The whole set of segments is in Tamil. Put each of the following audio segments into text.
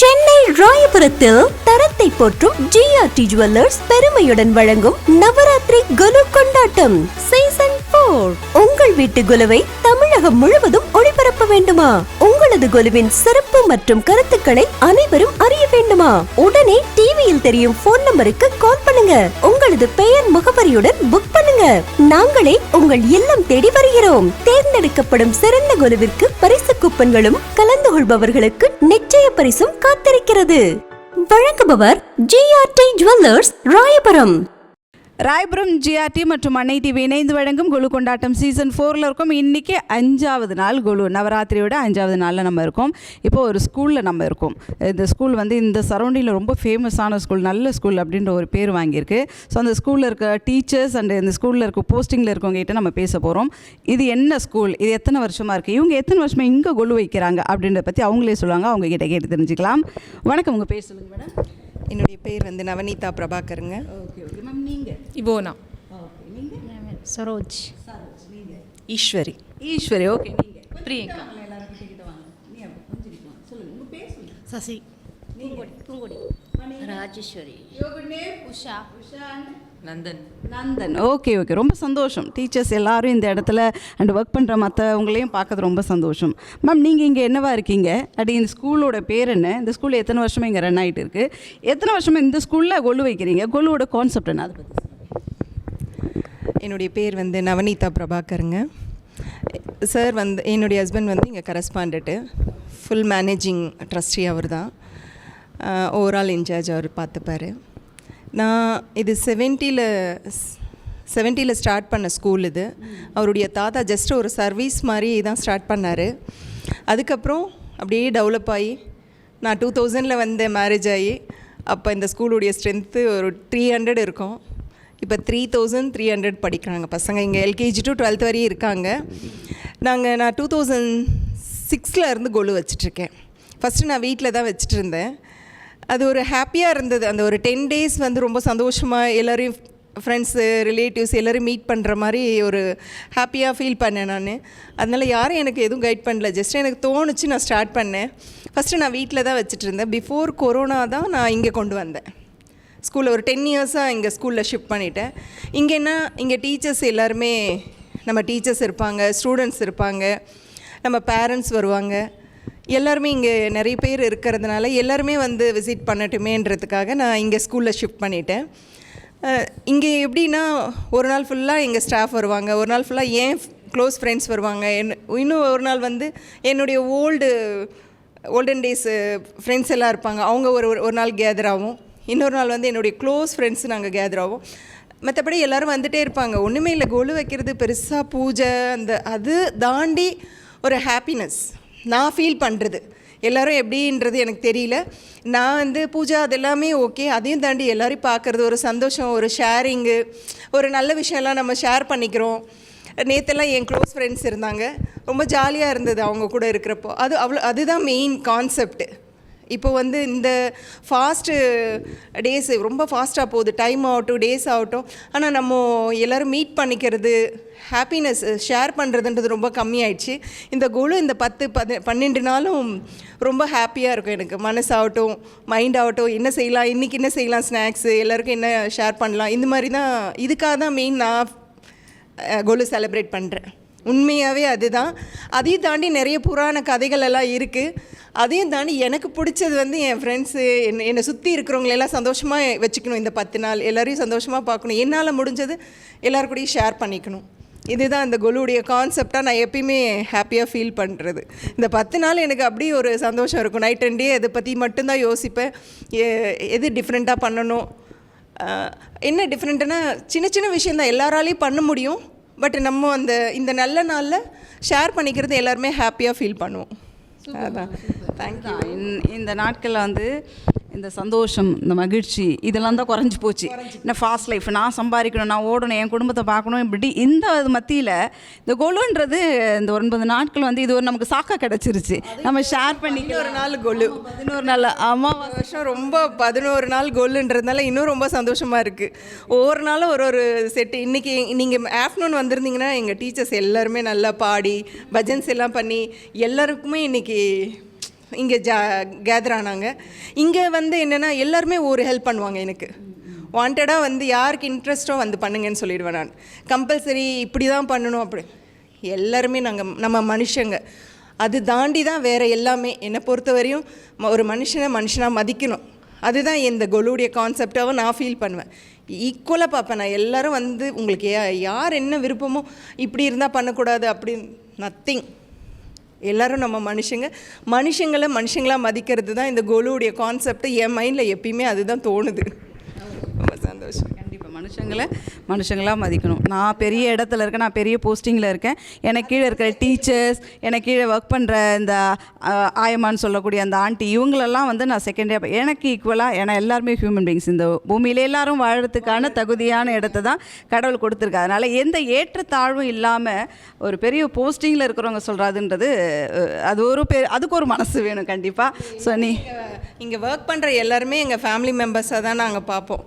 சென்னை ராயபுரத்தில் தரத்தை போற்றும் ஜிஆர்டி ஜுவல்லர்ஸ் பெருமையுடன் வழங்கும் நவராத்திரி குலு கொண்டாட்டம் சீசன் 4. உங்கள் வீட்டு குலுவை தமிழகம் முழுவதும் ஒளிபரப்ப வேண்டுமா? உங்களது குலுவின் சிறப்பு மற்றும் கருத்துக்களை அனைவரும் அறிய வேண்டுமா? உடனே டிவியில் தெரியும் போன் நம்பருக்கு கால் பண்ணுங்க. உங்களது பெயர் முகவரியுடன் புக் பண்ணுங்க. நாங்களே உங்கள் இல்லம் தேடி வருகிறோம். தேர்ந்தெடுக்கப்படும் சிறந்த குலுவிற்கு பரிசு கூப்பன்களும் கலந்து கொள்பவர்களுக்கு நிச்சய பரிசும் காத்திருக்கிறது. வழங்குபவர் GRT jewellers Royapuram. Royapuram GRT மற்றும் அன்னை டிவி இணைந்து வழங்கும் குலு கொண்டாட்டம் சீசன் 4ல் இருக்கும். இன்றைக்கி 5வது நாள் குலு, நவராத்திரியோட 5வது நாளில் நம்ம இருக்கோம். இப்போது ஒரு ஸ்கூலில் நம்ம இருக்கோம். இந்த ஸ்கூல் வந்து இந்த சரௌண்டிங்கில் ரொம்ப ஃபேமஸான ஸ்கூல், நல்ல ஸ்கூல் அப்படின்ற ஒரு பேர் வாங்கியிருக்கு. ஸோ அந்த ஸ்கூலில் இருக்க டீச்சர்ஸ் அண்ட் இந்த ஸ்கூலில் இருக்க போஸ்டிங்கில் இருக்கவங்ககிட்ட நம்ம பேச போகிறோம். இது என்ன ஸ்கூல், இது எத்தனை வருஷமாக இருக்குது, இவங்க எத்தனை வருஷமாக இங்கே குலு வைக்கிறாங்க அப்படின்றத பற்றி அவங்களே சொல்லுவாங்க. அவங்க கிட்ட கேட்டு தெரிஞ்சுக்கலாம். வணக்கம், உங்கள் பேர் சொல்லுங்கள் மேடம். என்னுடைய பேர் வந்து நவனிதா பிரபாகருங்க. Okay okay ma'am. நீங்கள்? இவோனா. ஓகே. நீங்கள்? சரோஜ். நீங்கள்? ஈஸ்வரி. ஈஸ்வரி. ஓகே. நீங்கள்? பிரியங்கா. எல்லாரும் கிட்ட வாங்க. நீ அப்படி கொஞ்சம் சொல்லுங்கள், உங்கள் பேர் சொல்லுங்கள். சசி. பூங்கொடி. ராஜேஸ்வரி. உஷா. நந்தன். நந்தன். Okay okay. ரொம்ப சந்தோஷம். டீச்சர்ஸ் எல்லாரும் இந்த இடத்துல அண்ட் ஒர்க் பண்ணுற மற்றவங்களையும் பார்க்கறது ரொம்ப சந்தோஷம். மேம், நீங்கள் இங்கே என்னவா இருக்கீங்க? அப்படி இந்த ஸ்கூலோட பேர் என்ன? இந்த ஸ்கூலில் எத்தனை வருஷமாக இங்கே ரன் ஆகிட்டு இருக்குது? எத்தனை வருஷமாக இந்த ஸ்கூலில் கொலு வைக்கிறீங்க? கொலுவோட கான்செப்ட் என்ன? அதை பற்றி என்னுடைய பேர் வந்து நவனிதா பிரபாகருங்க. சார் வந்து என்னுடைய ஹஸ்பண்ட் வந்து இங்கே கரஸ்பாண்டண்ட்டு, ஃபுல் மேனேஜிங் ட்ரஸ்டி அவர் தான். ஓவரால் இன்சார்ஜ் அவர் பார்த்துப்பார். நான் இது 70ல் ஸ்டார்ட் பண்ண ஸ்கூல் இது. அவருடைய தாத்தா ஜஸ்ட் ஒரு சர்வீஸ் மாதிரி தான் ஸ்டார்ட் பண்ணார். அதுக்கப்புறம் அப்படியே டெவலப் ஆகி நான் 2000ல் வந்தேன், மேரேஜ் ஆகி. அப்போ இந்த ஸ்கூலுடைய ஸ்ட்ரென்த்து ஒரு 300 இருக்கும். இப்போ 3300 படிக்கிறாங்க பசங்க. இங்கே எல்கேஜி டு 12th வரையும் இருக்காங்க. நான் 2006ல் இருந்து கொலு வச்சிட்ருக்கேன். ஃபஸ்ட்டு நான் வீட்டில் தான் வச்சுட்டு இருந்தேன். அது ஒரு ஹாப்பியாக இருந்தது. அந்த ஒரு 10 days வந்து ரொம்ப சந்தோஷமாக எல்லோரையும், ஃப்ரெண்ட்ஸு, ரிலேட்டிவ்ஸ் எல்லோரும் மீட் பண்ணுற மாதிரி ஒரு ஹாப்பியாக ஃபீல் பண்ணேன் நான். அதனால் யாரும் எனக்கு எதுவும் கைட் பண்ணல, ஜஸ்ட் எனக்கு தோணுச்சு, நான் ஸ்டார்ட் பண்ணேன். ஃபஸ்ட்டு நான் வீட்டில் தான் வச்சுட்டு இருந்தேன். பிஃபோர் கொரோனா தான் நான் இங்கே கொண்டு வந்தேன். ஸ்கூலில் ஒரு 10 yearsஸாக இங்கே ஸ்கூலில் ஷிஃப்ட் பண்ணிட்டேன். இங்கே டீச்சர்ஸ் எல்லாருமே, நம்ம டீச்சர்ஸ் இருப்பாங்க, ஸ்டூடெண்ட்ஸ் இருப்பாங்க, நம்ம பேரண்ட்ஸ் வருவாங்க. எல்லாருமே இங்கே நிறைய பேர் இருக்கிறதுனால எல்லாருமே வந்து விசிட் பண்ணட்டுமேன்றதுக்காக நான் இங்கே ஸ்கூலில் ஷிஃப்ட் பண்ணிட்டேன். இங்கே எப்படின்னா, ஒரு நாள் ஃபுல்லாக எங்கள் ஸ்டாஃப் வருவாங்க, ஒரு நாள் ஃபுல்லாக ஏன் க்ளோஸ் ஃப்ரெண்ட்ஸ் வருவாங்க, இன்னும் ஒரு நாள் வந்து என்னுடைய ஓல்டன் டேஸ் ஃப்ரெண்ட்ஸ் எல்லாம் இருப்பாங்க, அவங்க ஒரு நாள் கேதர் ஆகும். இன்னொரு நாள் வந்து என்னுடைய க்ளோஸ் ஃப்ரெண்ட்ஸ் நாங்கள் கேதர் ஆகும். மற்றபடி எல்லோரும் வந்துகிட்டே இருப்பாங்க. ஒன்றுமே இல்லை, கொலு வைக்கிறது பெருசாக பூஜை, அது தாண்டி ஒரு ஹாப்பினஸ் நான் ஃபீல் பண்ணுறது. எல்லோரும் எப்படின்றது எனக்கு தெரியல. நான் வந்து பூஜா அதெல்லாமே ஓகே, அதையும் தாண்டி எல்லோரையும் பார்க்குறது ஒரு சந்தோஷம், ஒரு ஷேரிங்கு, ஒரு நல்ல விஷயம்லாம் நம்ம ஷேர் பண்ணிக்கிறோம். நேற்றெல்லாம் என் க்ளோஸ் ஃப்ரெண்ட்ஸ் இருந்தாங்க, ரொம்ப ஜாலியாக இருந்தது அவங்க கூட இருக்கிறப்போ. அதுதான் மெயின் கான்செப்ட். இப்போ வந்து இந்த ஃபாஸ்ட்டு டேஸ் ரொம்ப ஃபாஸ்ட்டாக போகுது, டைம் ஆகட்டும், டேஸ் ஆகட்டும். ஆனால் நம்ம எல்லோரும் மீட் பண்ணிக்கிறது, ஹாப்பினஸ் ஷேர் பண்ணுறதுன்றது ரொம்ப கம்மியாயிடுச்சு. இந்த கொலு இந்த 10-12 நாளும் ரொம்ப ஹாப்பியாக இருக்கும் எனக்கு. மனசாகட்டும், மைண்ட் ஆகட்டும், என்ன செய்யலாம், இன்றைக்கி என்ன செய்யலாம், ஸ்நாக்ஸு, எல்லாருக்கும் என்ன ஷேர் பண்ணலாம், இந்த மாதிரி தான். இதுக்காக தான் மெயின் நான் கொலு செலிப்ரேட் பண்ணுறேன். உண்மையாகவே அதுதான். அதையும் தாண்டி நிறைய புராண கதைகள் எல்லாம் இருக்குது. அதையும் தாண்டி எனக்கு பிடிச்சது வந்து என் ஃப்ரெண்ட்ஸு, என்னை சுற்றி இருக்கிறவங்களெல்லாம் சந்தோஷமாக வச்சுக்கணும். இந்த 10 நாள் எல்லோரையும் சந்தோஷமாக பார்க்கணும், என்னால் முடிஞ்சது எல்லாருக்கூடையும் ஷேர் பண்ணிக்கணும். இதுதான் இந்த கொலுவுடைய கான்செப்டாக நான் எப்பயுமே ஹாப்பியாக ஃபீல் பண்ணுறது. இந்த 10 நாள் எனக்கு அப்படியே ஒரு சந்தோஷம் இருக்கும். நைட் அண்ட் டே அதை பற்றி மட்டும்தான் யோசிப்பேன். எது டிஃப்ரெண்ட்டாக பண்ணணும், என்ன டிஃப்ரெண்ட்டுன்னா சின்ன சின்ன விஷயந்தான் எல்லாராலையும் பண்ண முடியும். பட் நம்ம இந்த நல்ல நாளில் ஷேர் பண்ணிக்கிறது எல்லாருமே ஹாப்பியாக ஃபீல் பண்ணுவோம். அதான். தேங்க்யூ. இந்த நாட்களில் வந்து இந்த சந்தோஷம், இந்த மகிழ்ச்சி இதெல்லாம் தான் குறைஞ்சி போச்சு. இந்த ஃபாஸ்ட் லைஃப், நான் சம்பாதிக்கணும், நான் ஓடணும், என் குடும்பத்தை பார்க்கணும், இப்படி இந்த மத்தியில் இந்த கொலுன்றது இந்த 9 நாட்கள் வந்து இது ஒரு நமக்கு சாக்காக கிடச்சிருச்சு. நம்ம ஷேர் பண்ணி ஒரு நாள் கொலு 11 நாள். ஆமாம், வருஷம் ரொம்ப 11 நாள் கொலுன்றதுனால இன்னும் ரொம்ப சந்தோஷமாக இருக்குது. ஒவ்வொரு நாளும் ஒரு செட்டு. இன்றைக்கி நீங்கள் ஆஃப்டர்நூன் வந்திருந்தீங்கன்னா எங்கள் டீச்சர்ஸ் எல்லாருமே நல்லா பாடி பஜன்ஸ் எல்லாம் பண்ணி எல்லாருக்குமே இன்றைக்கி இங்கே கேதர் ஆனாங்க. இங்கே வந்து என்னென்னா எல்லாருமே ஒரு ஹெல்ப் பண்ணுவாங்க. எனக்கு வாண்டடாக வந்து யாருக்கு இன்ட்ரெஸ்ட்டோ வந்து பண்ணுங்கன்னு சொல்லிடுவேன். நான் கம்பல்சரி இப்படி தான் பண்ணணும் அப்படி எல்லாருமே நம்ம மனுஷங்க. அது தாண்டி தான் வேறு எல்லாமே. என்னை பொறுத்த வரையும் ஒரு மனுஷனாக மதிக்கணும். அதுதான் இந்த கொலுடைய கான்செப்டாகவும் நான் ஃபீல் பண்ணுவேன். ஈக்குவலாக பார்ப்பேன் நான். எல்லோரும் வந்து உங்களுக்கு யார் என்ன விருப்பமோ இப்படி இருந்தால் பண்ணக்கூடாது அப்படின்னு நத்திங். எல்லோரும் நம்ம மனுஷங்களாக மதிக்கிறது தான் இந்த கொலுடைய கான்செப்ட். என் மைண்டில் எப்பயுமே அதுதான் தோணுது. ரொம்ப சந்தோஷம். மனுஷங்களாக மதிக்கணும். நான் பெரிய இடத்துல இருக்கேன், நான் பெரிய போஸ்டிங்கில் இருக்கேன். எனக்கு கீழே இருக்கிற டீச்சர்ஸ், எனக்கு கீழே ஒர்க் பண்ணுற இந்த ஆயம்மான்னு சொல்லக்கூடிய அந்த ஆண்டி, இவங்களெல்லாம் வந்து நான் செகண்டரியாக எனக்கு ஈக்குவலாக. ஏன்னா எல்லாருமே ஹியூமன் பீயிங்ஸ். இந்த பூமியில எல்லாரும் வாழறதுக்கான தகுதியான இடத்த தான் கடவுள் கொடுத்துருக்கு. அதனால் எந்த ஏற்றத்தாழ்வும் இல்லாமல் ஒரு பெரிய போஸ்டிங்கில் இருக்கிறவங்க சொல்கிறாதுன்றது அது அதுக்கு ஒரு மனசு வேணும் கண்டிப்பாக. ஸோ இங்கே ஒர்க் பண்ணுற எல்லாருமே எங்கள் ஃபேமிலி மெம்பர்ஸாக தான் நாங்கள் பார்ப்போம்.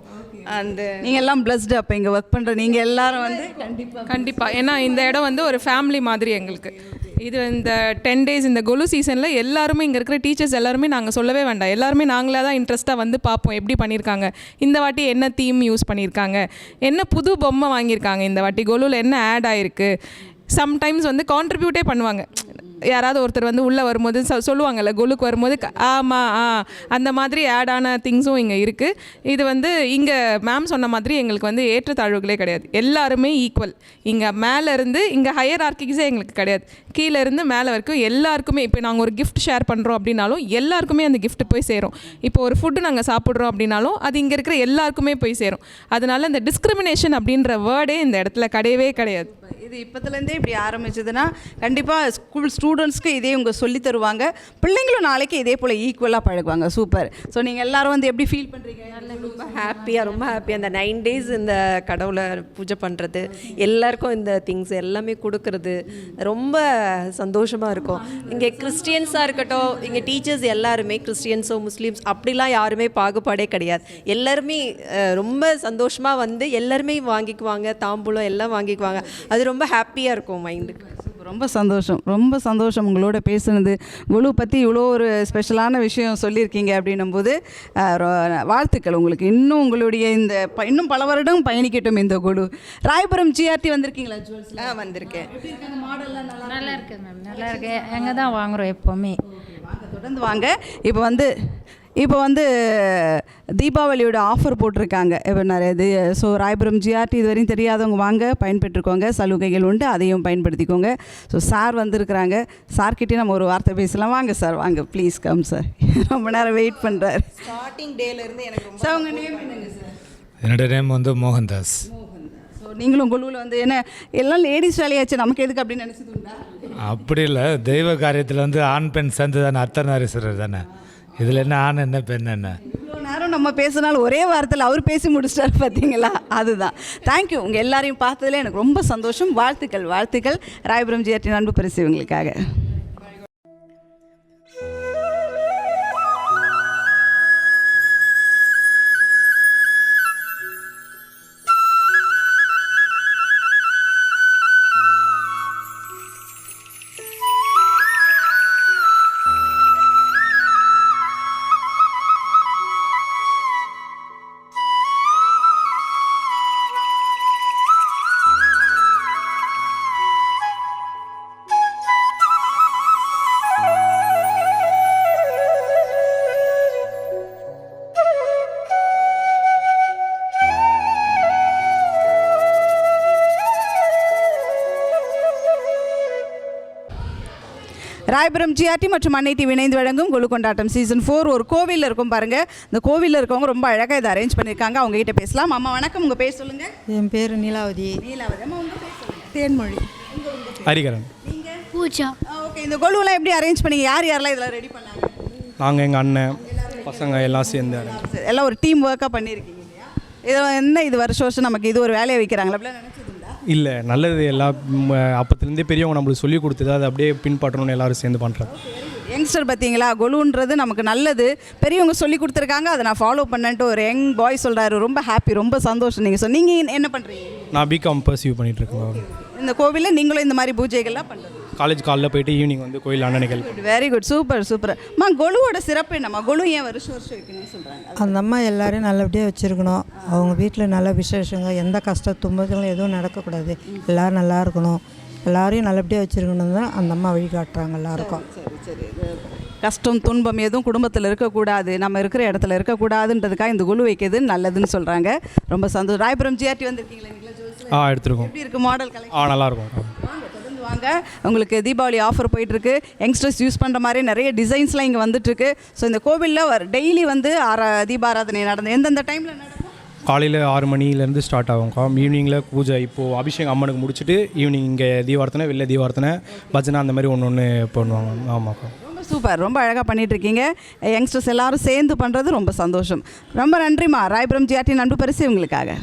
அந்த நீங்கள் எல்லாம் பிளஸ்டு. அப்போ இங்கே ஒர்க் பண்ணுற நீங்கள் எல்லாரும் வந்து கண்டிப்பாக ஏன்னா இந்த இடம் வந்து ஒரு ஃபேமிலி மாதிரி எங்களுக்கு. இது இந்த 10 days இந்த கொலு சீசனில் எல்லாருமே இங்கே இருக்கிற டீச்சர்ஸ் எல்லாருமே நாங்கள் சொல்லவே வேண்டாம், எல்லாருமே நாங்களாக தான் இன்ட்ரெஸ்ட்டாக வந்து பார்ப்போம் எப்படி பண்ணியிருக்காங்க, இந்த வாட்டி என்ன தீம் யூஸ் பண்ணியிருக்காங்க, என்ன புது பொம்மை வாங்கியிருக்காங்க, இந்த வாட்டி கொலுவில் என்ன ஆட் ஆகிருக்கு. சம்டைம்ஸ் வந்து கான்ட்ரிபியூட்டே பண்ணுவாங்க. யாராவது ஒருத்தர் வந்து உள்ளே வரும்போது சொல்லுவாங்கல்ல, கொலுக்கு வரும்போது ஆமாம் அந்த மாதிரி ஆட் ஆன திங்ஸும் இங்கே இருக்குது. இது வந்து இங்கே மேம் சொன்ன மாதிரி எங்களுக்கு வந்து ஏற்றத்தாழ்வுகளே கிடையாது. எல்லாருமே ஈக்குவல். இங்கே மேலேருந்து இங்கே ஹையர் ஆர்கிக்ஸே எங்களுக்கு கிடையாது. கீழேருந்து மேலே வரைக்கும் எல்லாருக்குமே. இப்போ நாங்கள் ஒரு கிஃப்ட் ஷேர் பண்ணுறோம் அப்படின்னாலும் எல்லாருக்குமே அந்த கிஃப்ட் போய் சேரும். இப்போ ஒரு ஃபுட்டு நாங்கள் சாப்பிட்றோம் அப்படின்னாலும் அது இங்கே இருக்கிற எல்லாருக்குமே போய் சேரும். அதனால இந்த டிஸ்கிரிமினேஷன் அப்படின்ற வேர்டே இந்த இடத்துல கிடையவே கிடையாது. இது இப்போத்துலேருந்தே இப்படி ஆரம்பிச்சதுன்னா கண்டிப்பாக ஸ்டூடெண்ட்ஸ்க்கு இதே உங்கள் சொல்லி தருவாங்க. பிள்ளைங்களும் நாளைக்கு இதே போல் ஈக்குவலாக பழகுவாங்க. சூப்பர். ஸோ நீங்கள் எல்லோரும் வந்து எப்படி ஃபீல் பண்ணுறீங்க? ரொம்ப ஹாப்பியாக அந்த 9 days இந்த கடவுளை பூஜை பண்ணுறது, எல்லாருக்கும் இந்த திங்ஸ் எல்லாமே கொடுக்கறது ரொம்ப சந்தோஷமாக இருக்கும். இங்கே கிறிஸ்டியன்ஸாக இருக்கட்டும், இங்கே டீச்சர்ஸ் எல்லாருமே கிறிஸ்டியன்ஸோ முஸ்லீம்ஸ் அப்படிலாம் யாருமே பாகுபாடே கிடையாது. எல்லாருமே ரொம்ப சந்தோஷமாக வந்து எல்லாருமே வாங்கிக்குவாங்க, தாம்பூலம் எல்லாம் வாங்கிக்குவாங்க. அது ரொம்ப ஹாப்பியாக இருக்கும் மைண்டுக்கு. ரொம்ப சந்தோஷம் உங்களோட பேசுனது. குழு பற்றி இவ்வளோ ஒரு ஸ்பெஷலான விஷயம் சொல்லியிருக்கீங்க அப்படின்னும்போது வாழ்த்துக்கள் உங்களுக்கு. இன்னும் உங்களுடைய இந்த இன்னும் பல வருடம் பயணிக்கட்டும் இந்த குழு. ராயபுரம் ஜிஆர்டி வந்திருக்கீங்களா? ஜுவல்ஸ் வந்திருக்கேன். நல்லா இருக்கு மேம், நல்லா இருக்கு. எங்கே தான் வாங்குகிறோம் எப்போவுமே. தொடர்ந்து வாங்க. இப்போ வந்து தீபாவளியோட ஆஃபர் போட்டிருக்காங்க இப்போ நிறைய. ஸோ ராயபுரம் ஜிஆர்டி இது வரையும் தெரியாதவங்க வாங்க, பயன்பெற்றுக்கோங்க. சலுகைகள் உண்டு, அதையும் பயன்படுத்திக்கோங்க. ஸோ சார் வந்திருக்கிறாங்க. சார்கிட்டே நம்ம ஒரு வார்த்தை பேசலாம். வாங்க சார், வாங்க ப்ளீஸ் கம் சார். ரொம்ப நேரம் வெயிட் பண்ணுறாரு. ஸ்டார்டிங் டேலேருந்து எனக்கு சார் உங்கள் நேம் என்னங்க சார்? என்னோட நேம் வந்து மோகன்தாஸ். ஸோ நீங்களும் குழுவில் வந்து என்ன எல்லாம் லேடிஸ் வேலையாச்சு, நமக்கு எதுக்கு அப்படின்னு நினச்சதுண்டா? அப்படி இல்லை, தெய்வ காரியத்தில் வந்து ஆண் பெண் சேர்ந்து தானே, அர்த்தநாரீஸ்வரர் தானே. இதில் என்ன ஆண் என்ன பெண் என்ன? இவ்வளோ நேரம் நம்ம பேசினாலும் ஒரே வாரத்தில் அவர் பேசி முடிச்சிட்டாரு பார்த்தீங்களா? அதுதான். தேங்க்யூ. உங்கள் எல்லாரையும் பார்த்ததில் எனக்கு ரொம்ப சந்தோஷம். வாழ்த்துக்கள். ராயபுரம் ஜிஆர்டி அன்பு பரிசு இவங்களுக்காக. ராயபுரம் ஜிஆர்டி மற்றும் அன்னை டிவி இணைந்து வழங்கும் குழு கொண்டாட்டம் சீசன் 4 ஒரு கோவிலில் இருக்கும் பாருங்கள். இந்த கோவிலில் இருக்கவங்க ரொம்ப அழகாக இதை அரேஞ்ச் பண்ணியிருக்காங்க. அவங்க கிட்ட பேசலாம். அம்மா வணக்கம், உங்கள் பேர் சொல்லுங்கள். என் பேர் நீலாவதி. அம்மா உங்கள் பேர் சொல்லுங்கள். தேன்மொழி. ஹரிகரன். பூஜா. ஓகே, இந்த குழுவெல்லாம் எப்படி அரேஞ்ச் பண்ணீங்க? யாரெல்லாம் இதெல்லாம் ரெடி பண்ணாங்க? நாங்கள் எங்கள் அண்ணன் பசங்க எல்லாம் சேர்ந்து எல்லாம் ஒரு டீம் ஒர்க்காக பண்ணியிருக்கீங்க இல்லையா? இது என்ன இது வருஷம் நமக்கு இது ஒரு வேலையை வைக்கிறாங்களா? அப்படிலாம் நினச்சதுங்களா? இல்லை, நல்லது. எல்லாம் அப்போத்துலேருந்தே பெரியவங்க நம்மளுக்கு சொல்லி கொடுத்தது, அதை அப்படியே பின்பற்றணும்னு எல்லோரும் சேர்ந்து பண்ணுறது. யங்ஸ்டர் பார்த்தீங்களா, கொலுன்றது நமக்கு நல்லது, பெரியவங்க சொல்லி கொடுத்துருக்காங்க, அதை நான் ஃபாலோ பண்ணேன்ட்டு ஒரு யங் பாய் சொல்கிறாரு. ரொம்ப ஹாப்பி, ரொம்ப சந்தோஷம். நீங்கள் என்ன பண்ணுறீங்க? நான் பிகாம் பர்சியூ பண்ணிகிட்ருக்கேன். இந்த கோவிலில் நீங்களும் இந்த மாதிரி பூஜைகள்லாம் பண்ணுறது? காலேஜ் காலைல போயிட்டு ஈவினிங் வந்து கோயில் அண்ணனைகள். Very good, super super. அம்மா கொலுவோட சிறப்பு என்னம்மா? கொலு ஏன் வருஷம் வருஷம் வைக்கணும்னு சொல்கிறாங்க? அந்த அம்மா எல்லாரையும் நல்லபடியாக வச்சுருக்கணும். அவங்க வீட்டில் நல்ல விசேஷங்க, எந்த கஷ்ட துன்பங்களும் எதுவும் நடக்கக்கூடாது, எல்லோரும் நல்லா இருக்கணும், எல்லாரையும் நல்லபடியாக வச்சுருக்கணும் தான் அந்த அம்மா வழிகாட்டுறாங்க எல்லாருக்கும். சரி சரி. கஷ்டம் துன்பம் எதுவும் குடும்பத்தில் இருக்கக்கூடாது, நம்ம இருக்கிற இடத்துல இருக்கக்கூடாதுன்றதுக்காக இந்த குழு வைக்கிறது நல்லதுன்னு சொல்கிறாங்க. ரொம்ப சந்தோஷம். ராயபுரம் ஜிஆர்டி வந்திருக்கீங்களா? எடுத்துருக்கோம். எப்படி இருக்குது மாடல் கலெக்ஷன்? நல்லாயிருக்கும். தொடர்ந்து வாங்க. உங்களுக்கு தீபாவளி ஆஃபர் போயிட்டுருக்கு. யங்ஸ்டர்ஸ் யூஸ் பண்ணுற மாதிரி நிறைய டிசைன்ஸ்லாம் இங்கே வந்துட்டுருக்கு. ஸோ இந்த கோவிலில் டெய்லி வந்து தீபாராதனை நடந்து எந்தெந்த டைமில் நடக்கும்? காலையில் 6 மணிலேருந்து ஸ்டார்ட் ஆகும்க்கா. ஈவினிங்கில் பூஜை, இப்போது அபிஷேகம் அம்மனுக்கு முடிச்சுட்டு ஈவினிங் இங்கே தீபார்த்தனை, வெளில தீபார்த்தனை, பஜனை அந்த மாதிரி ஒன்று பண்ணுவாங்க. ஆமாக்கா. ரொம்ப சூப்பர், ரொம்ப அழகாக பண்ணிகிட்ருக்கீங்க. யங்ஸ்டர்ஸ் எல்லாரும் சேர்ந்து பண்ணுறது ரொம்ப சந்தோஷம். ரொம்ப நன்றிம்மா. ராயபுரம் ஜிஆர்டி அன்பு பரிசு உங்களுக்காக.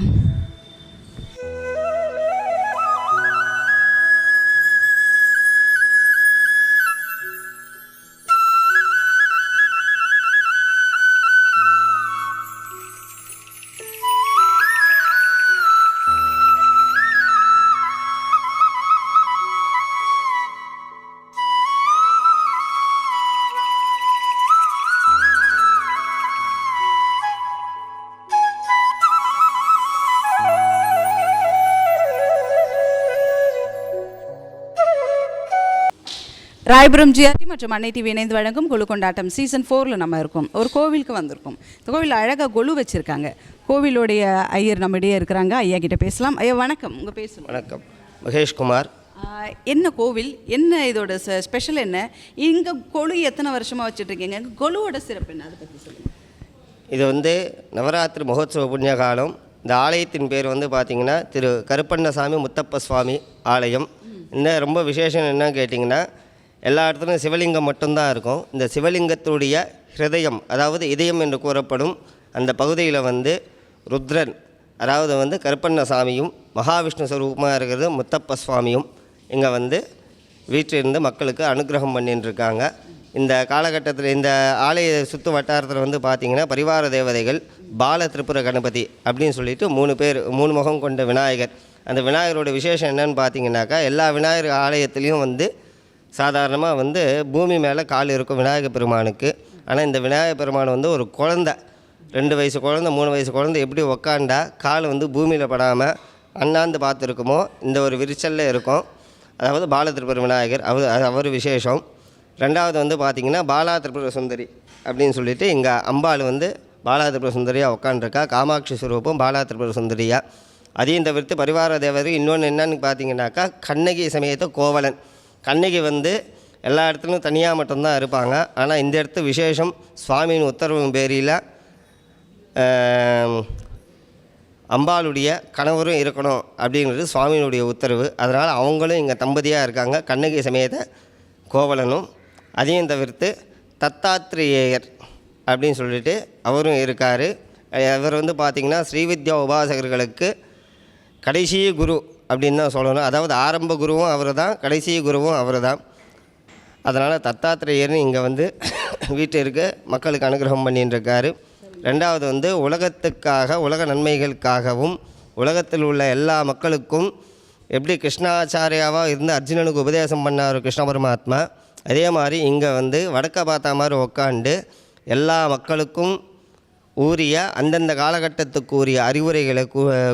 ராயபுரம் ஜிஆர்டி மற்றும் அன்னை டிவி இணைந்து வழங்கும் கொலு கொண்டாட்டம் சீசன் 4ல் நம்ம இருக்கோம். ஒரு கோவிலுக்கு வந்திருக்கோம். இந்த கோவில் அழகாக கொலு வச்சுருக்காங்க. கோவிலுடைய ஐயர் நம்மிடையே இருக்கிறாங்க. ஐயா கிட்ட பேசலாம். ஐயா வணக்கம், உங்கள் பேசலாம். வணக்கம், மகேஷ்குமார். என்ன கோவில், என்ன இதோட ஸ்பெஷல் என்ன? இங்கே கொலு எத்தனை வருஷமாக வச்சுட்ருக்கீங்க? கொலுவோட சிறப்பு என்ன, அதை பற்றி சொல்லுங்கள். இது வந்து நவராத்திரி மகோத்சவ புண்ணிய காலம். இந்த ஆலயத்தின் பேர் வந்து பார்த்திங்கன்னா திரு கருப்பண்ணசாமி முத்தப்ப சுவாமி ஆலயம். இன்னும் ரொம்ப விசேஷம் என்ன கேட்டிங்கன்னா, எல்லா இடத்துலையும் சிவலிங்கம் மட்டும்தான் இருக்கும். இந்த சிவலிங்கத்துடைய ஹிருதயம், அதாவது இதயம் என்று கூறப்படும் அந்த பகுதியில் வந்து ருத்ரன், அதாவது வந்து கருப்பண்ணசாமியும் மகாவிஷ்ணு ஸ்வரூபமாக இருக்கிறது முத்தப்ப சுவாமியும் இங்கே வந்து வீட்டிலிருந்து மக்களுக்கு அனுகிரகம் பண்ணிட்டுருக்காங்க. இந்த காலகட்டத்தில் இந்த ஆலய சுற்று வட்டாரத்தில் வந்து பார்த்திங்கன்னா பரிவார தேவதைகள் பால திரிபுர கணபதி அப்படின்னு சொல்லிட்டு 3 பேர், 3 முகம் கொண்ட விநாயகர். அந்த விநாயகரோட விசேஷம் என்னன்னு பார்த்தீங்கன்னாக்கா, எல்லா விநாயகர் ஆலயத்துலேயும் வந்து சாதாரணமாக வந்து பூமி மேலே கால் இருக்கும் விநாயகர் பெருமானுக்கு. ஆனால் இந்த விநாயகர் பெருமான் வந்து ஒரு குழந்தை, 2 வயசு குழந்தை, 3 வயசு குழந்தை எப்படி உக்காண்டா கால் வந்து பூமியில் படாமல் அண்ணாந்து பார்த்துருக்குமோ இந்த ஒரு விரிச்சலில் இருக்கும். அதாவது பால திரிபுர விநாயகர், அவர் விசேஷம். 2வது வந்து பார்த்திங்கன்னா பாலா திரிபுர சுந்தரி அப்படின்னு சொல்லிட்டு இங்கே அம்பாள் வந்து பாலா திரிபுர சுந்தரியாக உட்காண்டிருக்கா. காமாட்சி ஸ்வரூபம் பாலா திரிபுர சுந்தரியாக. அதையும் தவிர்த்து பரிவார தேவர் இன்னொன்று என்னன்னு பார்த்தீங்கன்னாக்கா, கண்ணகி சமயத்தை கோவலன். கண்ணகி வந்து எல்லா இடத்துலையும் தனியாக மட்டும்தான் இருப்பாங்க. ஆனால் இந்த இடத்து விசேஷம், சுவாமியின் உத்தரவின் பேரில் அம்பாளுடைய கணவரும் இருக்கணும் அப்படிங்கிறது சுவாமியினுடைய உத்தரவு. அதனால் அவங்களும் இங்கே தம்பதியாக இருக்காங்க, கண்ணகி சமேத கோவலனும். அதையும் தவிர்த்து தத்தாத்ரேயர் அப்படின்னு சொல்லிட்டு அவரும் இருக்கார். அவர் வந்து பார்த்திங்கன்னா ஸ்ரீவித்யா உபாசகர்களுக்கு கடைசி குரு அப்படின்னு தான் சொல்லணும். அதாவது ஆரம்ப குருவும் அவர் தான், கடைசி குருவும் அவர் தான். அதனால் தத்தாத்திரேயர்னு இங்கே வந்து வீட்டிற்கு மக்களுக்கு அனுகிரகம் பண்ணிட்டுருக்காரு. 2வது வந்து உலகத்துக்காக, உலக நன்மைகளுக்காகவும் உலகத்தில் உள்ள எல்லா மக்களுக்கும் எப்படி கிருஷ்ணாச்சாரியாவாக இருந்து அர்ஜுனனுக்கு உபதேசம் பண்ணார் கிருஷ்ண பரமாத்மா, அதே மாதிரி இங்கே வந்து வடக்க பார்த்த மாதிரி உட்காண்டு எல்லா மக்களுக்கும் ஊரிய அந்தந்த காலகட்டத்துக்கு உரிய அறிவுரைகளை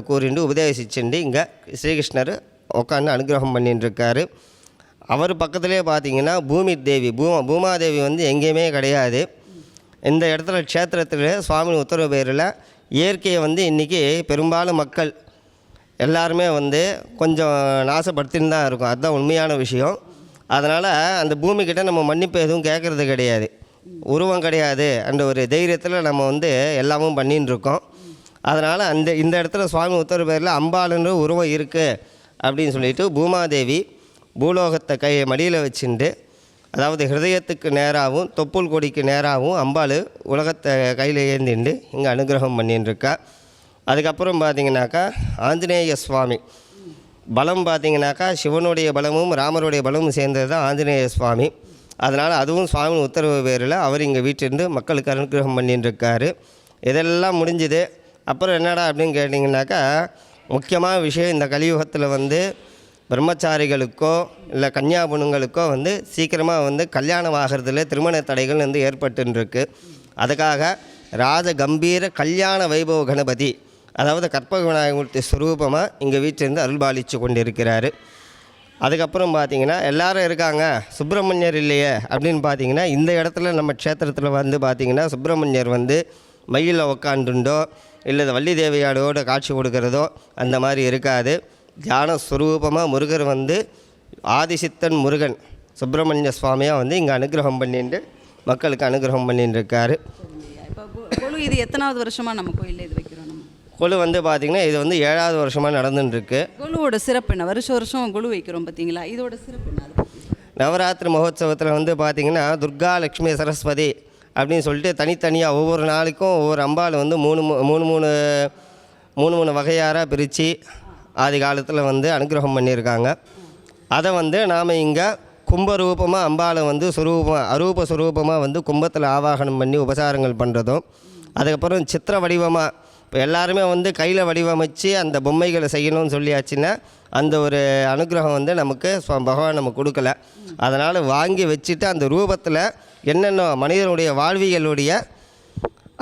கூறிண்டு உபதேசிச்சுண்டு இங்கே ஸ்ரீகிருஷ்ணர் உட்காந்து அனுகிரகம் பண்ணிட்டுருக்காரு. அவர் பக்கத்துலேயே பார்த்தீங்கன்னா பூமி தேவி, பூமாதேவி வந்து எங்கேயுமே கிடையாது. இந்த இடத்துல க்ஷேத்திரத்தில் சுவாமி உத்தரவு பேரில் இயற்கையை வந்து இன்றைக்கி பெரும்பாலும் மக்கள் எல்லாருமே வந்து கொஞ்சம் நாசப்படுத்தின்னு தான் இருக்கும். அதுதான் உண்மையான விஷயம். அதனால் அந்த பூமிக்கிட்ட நம்ம மன்னிப்பு எதுவும் கேட்குறது கிடையாது, உருவம் கிடையாது. அந்த ஒரு தைரியத்தில் நம்ம வந்து எல்லாமும் பண்ணின்னு இருக்கோம். அதனால் இந்த இடத்துல சுவாமி உத்தரவு பேரில் அம்பாளுன்ற உருவம் இருக்குது அப்படின்னு சொல்லிட்டு பூமாதேவி பூலோகத்தை மடியில் வச்சுட்டு, அதாவது ஹிருதயத்துக்கு நேராகவும் தொப்புள் கொடிக்கு நேராகவும் அம்பாள் உலகத்தை கையில் ஏந்திண்டு இங்கே அனுகிரகம் பண்ணிட்டுருக்கா. அதுக்கப்புறம் பார்த்திங்கனாக்கா ஆஞ்சநேய சுவாமி பலம் பார்த்திங்கனாக்கா சிவனுடைய பலமும் ராமருடைய பலமும் சேர்ந்தது தான் ஆஞ்சநேய சுவாமி. அதனால் அதுவும் சுவாமி உத்தரவு பேரில் அவர் இங்கே வீட்டிலிருந்து மக்களுக்கு அனுகிரகம் பண்ணிட்டுருக்காரு. இதெல்லாம் முடிஞ்சுது. அப்புறம் என்னடா அப்படின்னு கேட்டிங்கனாக்கா, முக்கியமான விஷயம் இந்த கலியுகத்தில் வந்து பிரம்மச்சாரிகளுக்கோ இல்லை கன்னியாபுணங்களுக்கோ வந்து சீக்கிரமாக வந்து கல்யாணம் ஆகிறதுல திருமண தடைகள் வந்து ஏற்பட்டுருக்கு. அதுக்காக ராஜ கம்பீர கல்யாண வைபவ கணபதி, அதாவது கற்பக விநாயகமூர்த்தி ஸ்வரூபமாக இங்கே வீட்டிலேருந்து அருள்பாலித்து கொண்டிருக்கிறாரு. அதுக்கப்புறம் பார்த்திங்கன்னா எல்லாரும் இருக்காங்க, சுப்பிரமணியர் இல்லையே அப்படின்னு பார்த்திங்கன்னா, இந்த இடத்துல நம்ம க்ஷேத்திரத்தில் வந்து பார்த்திங்கன்னா சுப்பிரமணியர் வந்து மயிலில் உக்காண்டுண்டோ இல்லை வள்ளி தேவியாடோட காட்சி கொடுக்கறதோ அந்த மாதிரி இருக்காது. தியான ஸ்வரூபமாக முருகர் வந்து ஆதிசித்தன் முருகன் சுப்பிரமணிய சுவாமியாக வந்து இங்கே அனுகிரகம் பண்ணிட்டு மக்களுக்கு அனுகிரகம் பண்ணிட்டு இருக்காரு. இப்போ கொலு இது எத்தனாவது வருஷமாக நம்ம கோயிலில் இது வைக்கிறோம்? நம்ம கொலு வந்து பார்த்திங்கன்னா இது வந்து 7வது வருஷமாக நடந்துட்டுருக்கு. கொலுவோட சிறப்பு என்ன? வருஷம் கொலு வைக்கிறோம் பார்த்தீங்களா, இதோட சிறப்பு என்ன? நவராத்திரி மகோத்சவத்தில் வந்து பார்த்திங்கன்னா துர்கா லக்ஷ்மி சரஸ்வதி அப்படின்னு சொல்லிட்டு தனித்தனியாக ஒவ்வொரு நாளைக்கும் ஒவ்வொரு அம்பாள் வந்து மூணு வகையாராக பிரித்து ஆதி காலத்தில் வந்து அனுகிரகம் பண்ணியிருக்காங்க. அதை வந்து நாம் இங்கே கும்பரூபமாக அம்பாளை வந்து அரூப சுரூபமாக வந்து கும்பத்தில் ஆவாகனம் பண்ணி உபசாரங்கள் பண்ணுறதும், அதுக்கப்புறம் சித்திர வடிவமாக இப்போ எல்லாருமே வந்து கையில் வடிவமைச்சு அந்த பொம்மைகளை செய்யணும்னு சொல்லியாச்சுன்னா அந்த ஒரு அனுகிரகம் வந்து நமக்கு பகவான் நமக்கு கொடுக்கல. அதனால் வாங்கி வச்சுட்டு அந்த ரூபத்தில் என்னென்ன மனிதனுடைய வாழ்வியலுடைய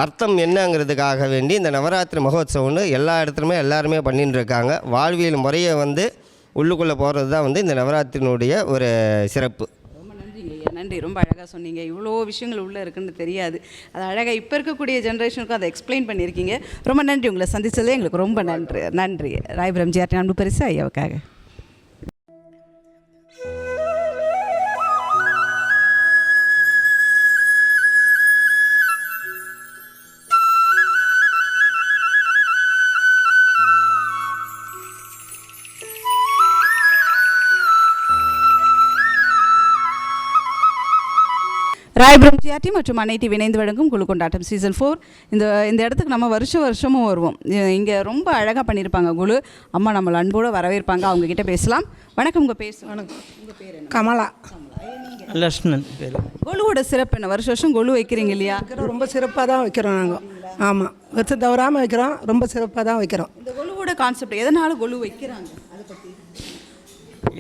அர்த்தம் என்னங்கிறதுக்காக வேண்டி இந்த நவராத்திரி மகோத்சவம்னு எல்லா இடத்துலையுமே எல்லாருமே பண்ணிட்டு இருக்காங்க. வாழ்வியல் முறையை வந்து உள்ளுக்குள்ளே போகிறது தான் வந்து இந்த நவராத்திரியினுடைய ஒரு சிறப்பு. ரொம்ப நன்றிங்க ஐயா, நன்றி. ரொம்ப அழகாக சொன்னீங்க. இவ்வளோ விஷயங்கள் உள்ளே இருக்குன்னு தெரியாது. அது அழகாக இப்போ இருக்கக்கூடிய ஜென்ரேஷனுக்கும் அதை எக்ஸ்பிளைன் பண்ணியிருக்கீங்க. ரொம்ப நன்றி. உங்களை சந்தித்ததே எங்களுக்கு ரொம்ப நன்றி. ராயபுரம் ஜிஆர்டி அன்பு பரிசு ஐயாவுக்காக. ராயபுரம் ஜிஆர்டி மற்றும் அன்னை டிவி இணைந்து வழங்கும் குழு கொண்டாட்டம் சீசன் 4. இந்த இடத்துக்கு நம்ம வருஷமும் வருவோம். இங்கே ரொம்ப அழகாக பண்ணியிருப்பாங்க குழு. அம்மா நம்மளை அன்போடு வரவேற்பாங்க. அவங்கக்கிட்ட பேசலாம். வணக்கம், உங்கள் பேர்? வணக்கம். உங்கள் பேர் என்ன? கமலா. லக்ஷ்மணன் பேர். குழுவோட சிறப்பு என்ன? வருஷம் குழு வைக்கிறீங்க இல்லையா? ரொம்ப சிறப்பாக தான் வைக்கிறோம் நாங்கள். ஆமாம், வருஷம் தவறாமல் வைக்கிறோம். ரொம்ப சிறப்பாக தான் வைக்கிறோம். இந்த குழுவோட கான்செப்ட் எதனால் குழு வைக்கிறாங்க அதை பற்றி?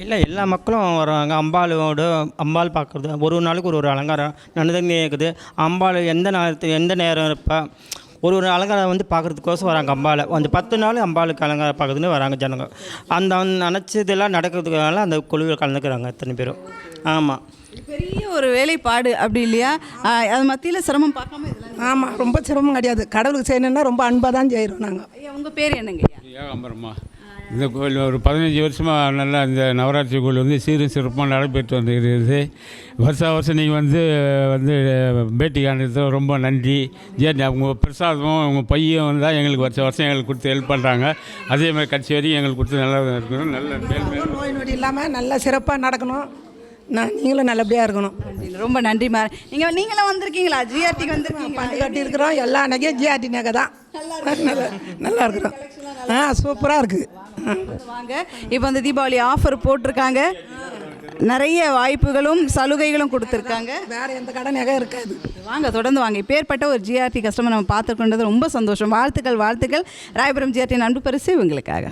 இல்லை, எல்லா மக்களும் வருவாங்க. அம்பாள் பார்க்குறது ஒரு நாளுக்கு ஒரு அலங்காரம் நடந்துகிட்டே இருக்குது. அம்பாள் எந்த நேரம் இருப்பா ஒரு அலங்காரம் வந்து பார்க்குறதுக்கோசம் வராங்க. அம்பாளை வந்து 10 நாள் அம்பாளுக்கு அலங்காரம் பார்க்குறதுன்னு வராங்க ஜனங்க. அந்த நினச்சதெல்லாம் நடக்கிறதுனால அந்த குழுவில் கலந்துக்கிறாங்க அத்தனை பேரும். ஆமாம், பெரிய ஒரு வேலைப்பாடு அப்படி இல்லையா? அது மத்தியில் சிரமம் பார்க்காம இதெல்லாம். ஆமாம், ரொம்ப சிரமம் கிடையாது. கடவுளுக்கு செய்யணுன்னா ரொம்ப அன்பாக தான் செய்கிறோம் நாங்கள். ஐயா, உங்கள் பேர் என்னங்க? ஏகாம்பரம்மா. இந்த கோயில் ஒரு 15 வருஷமாக நல்லா இந்த நவராத்திரி கோயில் வந்து சீரும் சிறப்பாக நடைபெற்று வந்துருக்குது. வருஷம் நீங்கள் வந்து பேட்டி காண்றது ரொம்ப நன்றி. உங்கள் பிரசாதமும் உங்கள் பையன் வந்தால் எங்களுக்கு வருஷம் எங்களுக்கு கொடுத்து ஹெல்ப் பண்ணுறாங்க. அதே மாதிரி கட்சி வரைக்கும் எங்களுக்கு கொடுத்து நல்லா இருக்கணும். நல்ல நோய் நொடி இல்லாமல் நல்லா சிறப்பாக நடக்கணும். நீங்களும் நல்லபடியாக இருக்கணும். ரொம்ப நன்றி மா. நீங்களும் வந்திருக்கீங்களா? ஜிஆர்டிக்கு வந்திருக்கீங்க? பண்டு கட்டியிருக்கிறோம். எல்லா நகையும் ஜிஆர்டி நகை தான். நல்லா இருக்கிறோம். சூப்பராக இருக்குது. வாங்க. இப்போ வந்து தீபாவளி ஆஃபர் போட்டிருக்காங்க. நிறைய வாய்ப்புகளும் சலுகைகளும் கொடுத்துருக்காங்க. வேறு எந்த கடை நகை இருக்காது. வாங்க, தொடர்ந்து வாங்க. இப்பேற்பட்ட ஒரு ஜிஆர்டி கஸ்டமர் நம்ம பார்த்துக்கொண்டது ரொம்ப சந்தோஷம். வாழ்த்துக்கள். ராயபுரம் ஜிஆர்டி அன்பு பரிசு இவங்களுக்காக.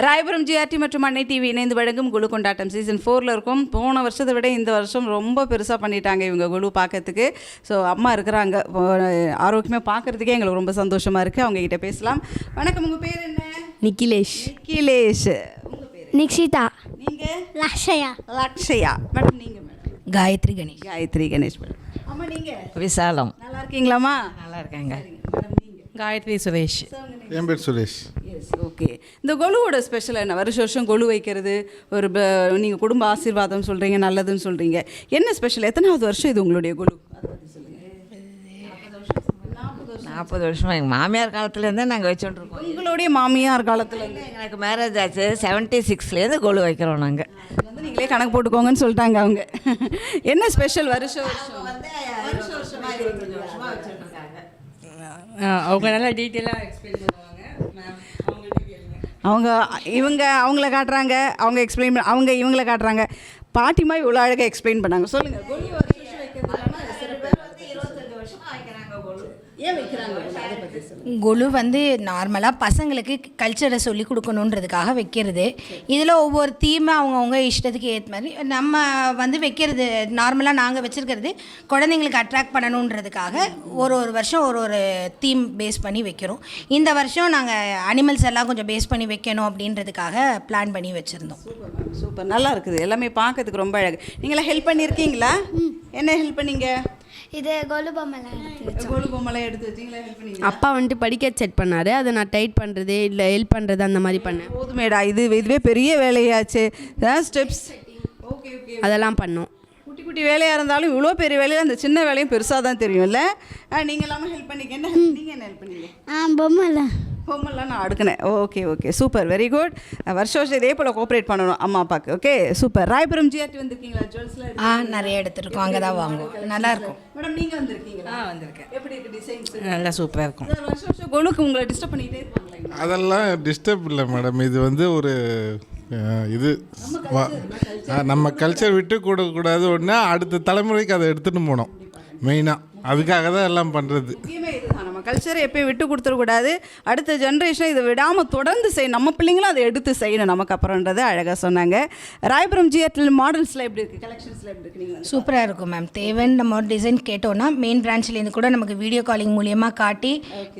ராயபுரம் ஜிஆர்டி மற்றும் அன்னை டிவி இணைந்து வழங்கும் குழு கொண்டாட்டம் சீசன் 4ல் இருக்கும். போன வருஷத்தை விட இந்த வருஷம் ரொம்ப பெருசாக பண்ணிட்டாங்க இவங்க குழு பார்க்கறதுக்கு. ஸோ அம்மா இருக்கிறாங்க, ஆரோக்கியமாக பார்க்குறதுக்கே எங்களுக்கு ரொம்ப சந்தோஷமாக இருக்குது. அவங்ககிட்ட பேசலாம். வணக்கம், உங்கள் பேர் என்ன? நிக்கிலேஷ். நிக்கிலேஷ். உங்கள் பேர்? நிக்ஷிதா. நீங்கள்? லக்ஷயா. லக்ஷயா. மேடம் நீங்கள்? மேடம் காயத்ரி கணேஷ். காயத்ரி கணேஷ். மேடம் அம்மா நீங்கள்? விசாலம். நல்லா இருக்கீங்களாம்மா? நல்லா இருக்காங்க. மேடம் நீங்கள்? காயத்ரி சுரேஷ். என் பேர் சுரேஷ். S, okay. இந்த கொலுவோட ஸ்பெஷல் என்ன? வருஷம் கொலு வைக்கிறது, ஒரு நீங்கள் குடும்ப ஆசீர்வாதம் சொல்கிறீங்க, நல்லதுன்னு சொல்கிறீங்க. என்ன ஸ்பெஷல்? எத்தனாவது வருஷம் இது உங்களுடைய கொலு? 40 வருஷமாக எங்கள் மாமியார் காலத்துலேருந்தே நாங்கள் வச்சுட்டுருக்கோம். உங்களுடைய மாமியார் காலத்துலேருந்து? எனக்கு மேரேஜ் ஆச்சு 76லேருந்து கொலு வைக்கிறோம் நாங்கள். வந்து நீங்களே கணக்கு போட்டுக்கோங்கன்னு சொல்லிட்டாங்க அவங்க. என்ன ஸ்பெஷல்? வருஷம் அவங்க நல்லா டீட்டெயிலாக எக்ஸ்பிளைன் பண்ணுவாங்க. அவங்க இவங்க அவங்கள காட்டுறாங்க, அவங்க எக்ஸ்பிளைன் அவங்க இவங்கள காட்டுறாங்க. பாட்டிமா இவ்வளோ அழகாக எக்ஸ்பிளைன் பண்ணாங்க. சொல்லுங்கள். கொலு ஏன் வைக்கிறாங்க? கொலு வந்து நார்மலாக பசங்களுக்கு கல்ச்சரை சொல்லி கொடுக்கணுன்றதுக்காக வைக்கிறது. இதில் ஒவ்வொரு தீமை அவங்கவுங்க இஷ்டத்துக்கு ஏற்ற மாதிரி நம்ம வந்து வைக்கிறது. நார்மலாக நாங்கள் வச்சுருக்கிறது குழந்தைங்களுக்கு அட்ராக்ட் பண்ணணுன்றதுக்காக ஒரு வருஷம் ஒரு தீம் பேஸ் பண்ணி வைக்கிறோம். இந்த வருஷம் நாங்கள் அனிமல்ஸ் எல்லாம் கொஞ்சம் பேஸ் பண்ணி வைக்கணும் அப்படின்றதுக்காக பிளான் பண்ணி வச்சுருந்தோம். சூப்பர், நல்லா இருக்குது. எல்லாமே பார்க்கறதுக்கு ரொம்ப அழகு. நீங்களாம் ஹெல்ப் பண்ணியிருக்கீங்களா? என்ன ஹெல்ப் பண்ணீங்க? இது கொலு பொம்மை எடுத்து வச்சிங்களா? ஹெல்ப் பண்ணீங்க? அப்பா வந்துட்டு படிக்க செட் பண்ணார், அதை நான் டைட் பண்ணுறது இல்லை ஹெல்ப் பண்ணுறது அந்த மாதிரி பண்ணேன். போதுமேடா, இதுவே பெரிய வேலையாச்சு. ஸ்டெப்ஸ் ஓகே அதெல்லாம் பண்ணோம். குட்டி குட்டி வேலையாக இருந்தாலும் இவ்வளோ பெரிய வேலையில் அந்த சின்ன வேலையும் பெருசாக தான் தெரியும்ல. நீங்கள் எல்லாமே ஹெல்ப் பண்ணிக்க. நீங்கள் என்ன ஹெல்ப் பண்ணீங்க? பொம்மைலாம் நான் அடுக்கினேன். Okay super, very good. வருஷம் இதே போல் கோஆப்ரேட் பண்ணணும் அம்மா அப்பாவுக்கு. Okay super. ராயபுரம் ஜிஆர்டி வந்திருக்கீங்களா? ஜுவல்ஸ்லாம் நிறைய எடுத்துருக்கோம், அங்கே தான் வாங்குவோம். நல்லாயிருக்கும். மேடம் நீங்கள் வந்திருக்கீங்களா? வந்திருக்கேன். எப்படி இருக்குது டிசைன்ஸ்? நல்லா சூப்பராக இருக்கும். வருஷம் கொலுக்கு உங்களை டிஸ்டர்ப் பண்ணிகிட்டே இருப்பாங்களா? அதெல்லாம் டிஸ்டர்ப் இல்லை மேடம். இது வந்து ஒரு இது நம்ம கல்ச்சர் விட்டு கூடக்கூடாது. ஒன்று அடுத்த தலைமுறைக்கு அதை எடுத்துகிட்டு போனோம் மெயினாக. அதுக்காக தான் எல்லாம் பண்ணுறது. முக்கியமே இதுதான், நம்ம கல்ச்சரை எப்பயும் விட்டு கொடுத்துடக்கூடாது. அடுத்த ஜென்ரேஷன் இதை விடாமல் தொடர்ந்து செய்யணும். நம்ம பிள்ளைங்களும் அதை எடுத்து செய்யணும் நமக்கு அப்புறம்ன்றதை அழகாக சொன்னாங்க. ராயபுரம் ஜிஆர்டியில் மாடல்ஸ்லாம் எப்படி இருக்குது? கலெக்ஷன்ஸ்லாம் எப்படி இருக்குது? நீங்கள் சூப்பராக இருக்கும் மேம். தேவைன்னு நம்ம டிசைன் கேட்டோன்னா மெயின் பிரான்ச்லேருந்து கூட நமக்கு வீடியோ காலிங் மூலியமாக காட்டி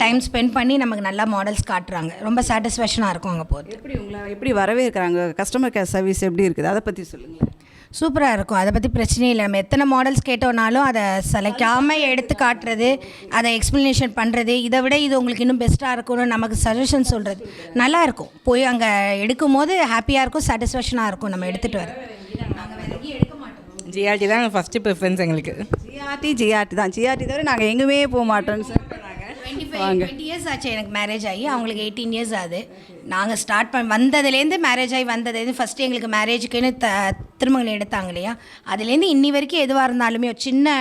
டைம் ஸ்பெண்ட் பண்ணி நமக்கு நல்லா மாடல்ஸ் காட்டுறாங்க. ரொம்ப சாட்டிஸ்ஃபேக்ஷனாக இருக்கும் அங்கே போகிறது. எப்படி வரவேற்கிறாங்க? கஸ்டமர் கேர் சர்வீஸ் எப்படி இருக்குது? அதை பற்றி சொல்லுங்கள். சூப்பராக இருக்கும், அதை பற்றி பிரச்சனையே இல்லை. நம்ம எத்தனை மாடல்ஸ் கேட்டோன்னாலும் அதை செலக்டாமல் எடுத்து காட்டுறது, அதை எக்ஸ்ப்ளனேஷன் பண்ணுறது, இதை விட இது உங்களுக்கு இன்னும் பெஸ்ட்டாக இருக்கும்னு நமக்கு சஜஷன் சொல்கிறது நல்லா இருக்கும். போய் அங்கே எடுக்கும் போது ஹாப்பியாக இருக்கும், சாட்டிஸ்ஃபேக்ஷனாக இருக்கும். நம்ம எடுத்துகிட்டு வர நாங்கள் வேறு எங்கேயும் எடுக்க மாட்டோம். ஜிஆர்டி தான் ஃபஸ்ட்டு ப்ரிஃபரன்ஸ் எங்களுக்கு. ஜிஆர்டி தான். ஜிஆர்டி தவிர நாங்கள் எங்குமே போக மாட்டோம்னு சார். 20 இயர்ஸ் ஆச்சு எனக்கு மேரேஜ் ஆகி. அவங்களுக்கு 18 இயர்ஸ் ஆகுது. நாங்கள் ஸ்டார்ட் வந்ததுலேருந்து மேரேஜ் ஆகி வந்ததுலேருந்து ஃபஸ்ட்டு எங்களுக்கு மேரேஜுக்குன்னு திருமணம் எடுத்தாங்க இல்லையா, அதுலேருந்து இன்னி வரைக்கும் எதுவாக இருந்தாலுமே ஒரு சின்ன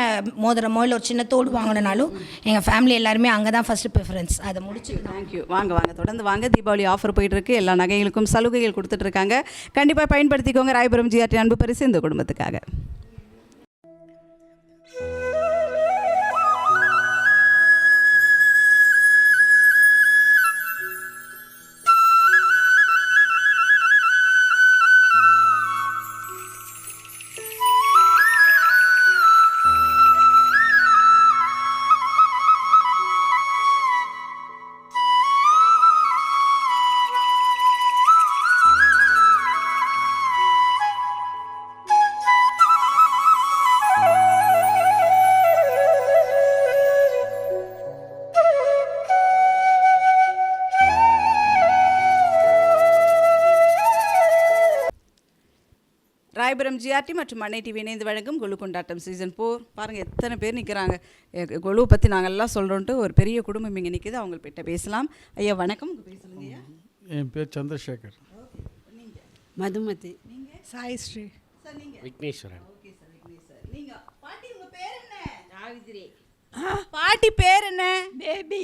மோதிரமோ இல்லை ஒரு சின்ன தோடு வாங்கினாலும் எங்கள் ஃபேமிலி எல்லாருமே அங்கே தான் ஃபஸ்ட்டு ப்ரிஃபரன்ஸ். அதை முடிச்சு. தேங்க்யூ. வாங்க தொடர்ந்து வாங்க. தீபாவளி ஆஃபர் போயிட்டுருக்கு. எல்லா நகைகளுக்கும் சலுகைகள் கொடுத்துட்ருக்காங்க. கண்டிப்பாக பயன்படுத்திக்கோங்க. ராயபுரம் ஜிஆர்டி அன்பு பரிசு இந்த குடும்பத்துக்காக. ராயபுரம் ஜிஆர்டி மற்றும் அன்னை டிவி இணைந்து வழங்கும் கொலு கொண்டாட்டம் சீசன் 4. பாருங்கள் எத்தனை பேர் நிற்கிறாங்க. கொலுவை பற்றி நாங்கள் எல்லாம் சொல்கிறோன்ட்டு ஒரு பெரிய குடும்பம் இங்கே நிற்கிது. அவங்கள்கிட்ட பேசலாம். ஐயா வணக்கம், உங்கள் பேர் சொல்லுங்க ஐயா. என் பேர் சந்திரசேகர். மதுமதி. நீங்கள்? சாய்ஸ்ரீ. சார் நீங்கள்? விக்னேஸ்வரன். Okay sir, Vigneswar. நீங்கள் பாட்டி உங்கள் பேர் என்ன? சாவித்ரி. பாட்டி பேர் என்ன? பேபி.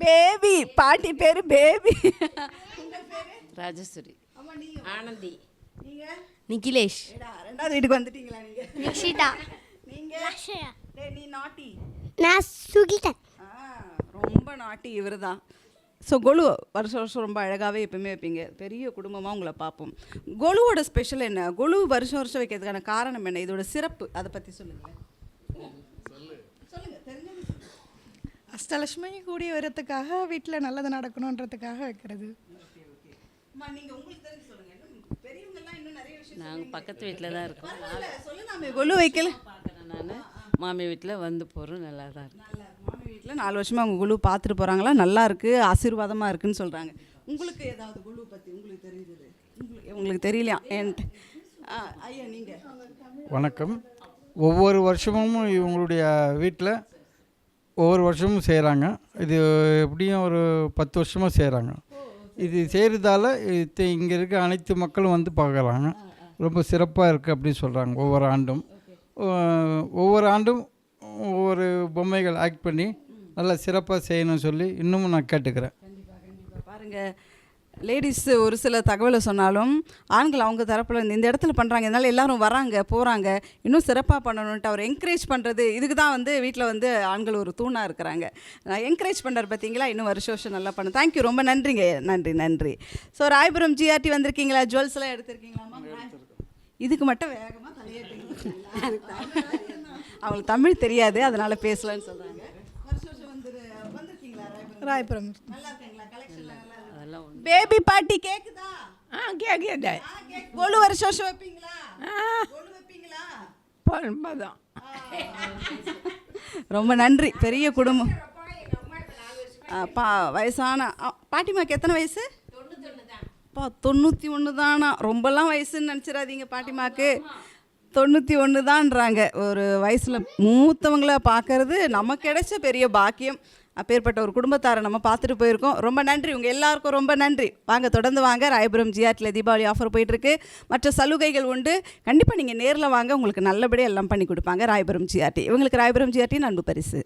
பேபி. பாட்டி பேர் பேபி. உங்கள் பேர்? ராஜஸ்வரி. ஆனந்தி. நீங்கள்? நிக்கிலேஷ். ரெண்டாவது வீட்டுக்கு வந்துட்டீங்களா நீங்கள்? நிக்ஷிதா. நீங்கள்? நீ நாட்டி. நான் சுகிதா. ரொம்ப நாட்டி இவர் தான். ஸோ கொலு வருஷம் வருஷம் ரொம்ப அழகாகவே எப்பவுமே வைப்பீங்க, பெரிய குடும்பமாக உங்களை பார்ப்போம். கொலுவோட ஸ்பெஷல் என்ன? கொலு வருஷம் வருஷம் வைக்கிறதுக்கான காரணம் என்ன? இதோட சிறப்பு அதை பற்றி சொல்லுங்களேன். அஷ்டலட்சுமி கூடி வரத்துக்காக, வீட்டில் நல்லது நடக்கணுன்றதுக்காக வைக்கிறது. நாங்கள் பக்கத்து வீட்டில் தான் இருக்கோம். சொல்லலாமே, கொலு வைக்கல நான் மாமி வீட்டில் வந்து போகிறோம், நல்லா தான் இருக்கு. மாமி வீட்டில் 4 வருஷமாக அவங்க குழு பார்த்துட்டு போகிறாங்களா, நல்லா இருக்குது, ஆசீர்வாதமாக இருக்குன்னு சொல்கிறாங்க. உங்களுக்கு ஏதாவது குழு பற்றி உங்களுக்கு தெரியுது? உங்களுக்கு தெரியலையா? என்கிட்ட ஐயா நீங்கள். வணக்கம். ஒவ்வொரு வருஷமும் இவங்களுடைய வீட்டில் ஒவ்வொரு வருஷமும் செய்கிறாங்க. இது எப்படியும் ஒரு 10 வருஷமாக செய்கிறாங்க. இது செய்கிறதால இங்கே இருக்க அனைத்து மக்களும் வந்து பார்க்குறாங்க. ரொம்ப சிறப்பாக இருக்குது அப்படின்னு சொல்கிறாங்க. ஒவ்வொரு ஆண்டும் ஒவ்வொரு பொம்மைகள் ஆக்ட் பண்ணி நல்லா சிறப்பாக செய்யணும்னு சொல்லி இன்னமும் நான் கேட்டுக்கிறேன். பாருங்கள், லேடிஸ் ஒரு சில தகவலை சொன்னாலும் ஆண்கள் அவங்க தரப்பில் இந்த இடத்துல பண்ணுறாங்க, இதனால் எல்லோரும் வராங்க போகிறாங்க, இன்னும் சிறப்பாக பண்ணணுன்ட்டு அவர் என்கரேஜ் பண்ணுறது. இதுக்கு தான் வந்து வீட்டில் வந்து ஆண்கள் ஒரு தூணாக இருக்கிறாங்க. நான் என்கரேஜ் பண்ணுறது பார்த்தீங்களா, இன்னும் வருஷம் நல்லா பண்ண. தேங்க்யூ, ரொம்ப நன்றிங்க. நன்றி. ஸோ ராயபுரம் ஜிஆர்டி வந்திருக்கீங்களா? ஜுவல்ஸ்லாம் எடுத்திருக்கீங்களாமா? இதுக்கு மட்டும் வேகமாக தலையாட்டிங்க. அவங்களுக்கு தமிழ் தெரியாது, அதனால் பேசலான்னு சொல்கிறாங்க. ராயபுரம் நல்லா இருக்கீங்களா? கலெக்ஷன்லாம் நல்லா இருக்கு. பேபி பார்ட்டி கேக்குதா? கேட்குதா? கொலு வருஷம் வைப்பீங்களா? கொலு வைப்பீங்களா? பதான். ரொம்ப நன்றி. பெரிய குடும்பம். வயசான பாட்டிமாக்கு எத்தனை வயசு? 91 தானா? ரொம்பலாம் வயசுன்னு நினச்சிடாதீங்க. பாட்டிமாக்கு 91 தான்றாங்க. ஒரு வயசில் மூத்தவங்களை பார்க்கறது நமக்கு கிடைச்ச பெரிய பாக்கியம். அப்பேற்பட்ட ஒரு குடும்பத்தாரை நம்ம பார்த்துட்டு போயிருக்கோம். ரொம்ப நன்றி, உங்கள் எல்லாருக்கும் ரொம்ப நன்றி. வாங்க, தொடர்ந்து வாங்க. ராயபுரம் ஜிஆர்டியில் தீபாவளி ஆஃபர் போயிட்டுருக்கு, மற்ற சலுகைகள் உண்டு. கண்டிப்பாக நீங்கள் நேரில் வாங்க, உங்களுக்கு நல்லபடியாக எல்லாம் பண்ணி கொடுப்பாங்க ராயபுரம் ஜிஆர்டி. இவங்களுக்கு ராயபுரம் ஜிஆர்டி அன்பு பரிசு.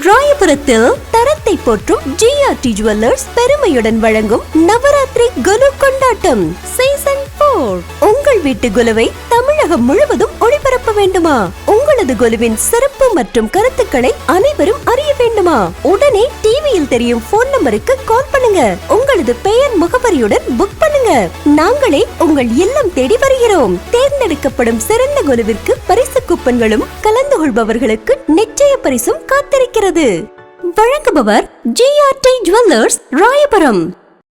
ராயபுரத்தில் தரத்தை போற்றும் ஜிஆர்டி ஜுவல்லர்ஸ் பெருமையுடன் வழங்கும் நவராத்திரி குலு கொண்டாட்டம் சீசன் 4. உங்கள் வீட்டு குலுவை தமிழகம் முழுவதும் ஒளிபரப்ப வேண்டுமா? உங்களது குலுவின் சிறப்பு மற்றும் கருத்துக்களை அனைவரும் அறிய வேண்டுமா? உடனே டிவியில் தெரியும் போன் நம்பருக்கு கால் பண்ணுங்க. உங்களது பெயர் முகவரியுடன் புக் பண்ணுங்க. நாங்களே உங்கள் இல்லம் தேடி வருகிறோம். தேர்ந்தெடுக்கப்படும் சிறந்த குலுவிற்கு பரிசு கூப்பன்களும் கலந்து கொள்பவர்களுக்கு நிச்சய பரிசும் காத்திருக்கிறது. வழங்குபவர் ஜிஆர்டி ஜுவல்லர்ஸ் ராயபுரம்.